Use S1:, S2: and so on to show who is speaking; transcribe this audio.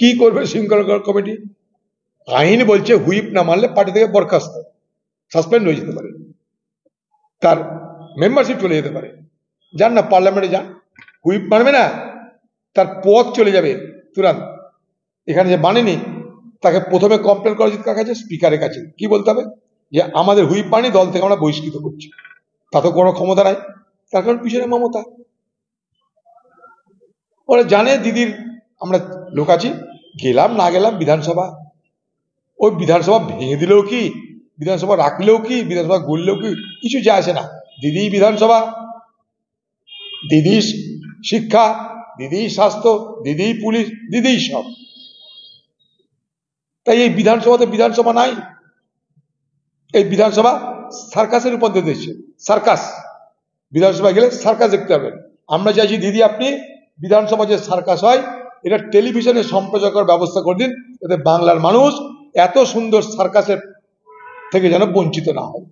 S1: কি করবে শৃঙ্খলা কমিটি? আইন বলছে হুইপ না মানলে পার্টি থেকে বরখাস্ত, সাসপেন্ড হয়ে যেতে পারে, তার মেম্বারশিপ চলে যেতে পারে। যান না পার্লামেন্টে যান, হুইপ মানবে না, তার পদ চলে যাবে তুরন্ত। এখানে যে মানেনি তাকে প্রথমে কমপ্লেন করা উচিত কার কাছে? স্পিকারের কাছে। কি বলতে হবে? যে আমাদের হুইপ মানে দল থেকে আমরা বহিষ্কৃত করছি। তা তো কোনো ক্ষমতা নাই, তার কারণ পিছনে মমতা। ওরা জানে দিদির আমরা লোক আছি, গেলাম না গেলাম বিধানসভা, ওই বিধানসভা ভেঙে দিলেও কি, বিধানসভা রাখলেও কি, বিধানসভা গড়লেও কি, কিছু যায় আসে না। দিদি বিধানসভা, দিদি শিক্ষা, দিদি স্বাস্থ্য, দিদি পুলিশ, দিদি সব। তাই এই বিধানসভাতে বিধানসভা নাই, এই বিধানসভা সার্কাসের উপর দিয়ে দিচ্ছে। সার্কাস, বিধানসভা গেলে সার্কাস দেখতে হবে। আমরা চাইছি দিদি আপনি বিধানসভা যে সার্কাস হয় এটা টেলিভিশনে সম্প্রচার করার ব্যবস্থা করে দিন, যাতে বাংলার মানুষ এত সুন্দর সার্কাসের থেকে যেন বঞ্চিত না হয়।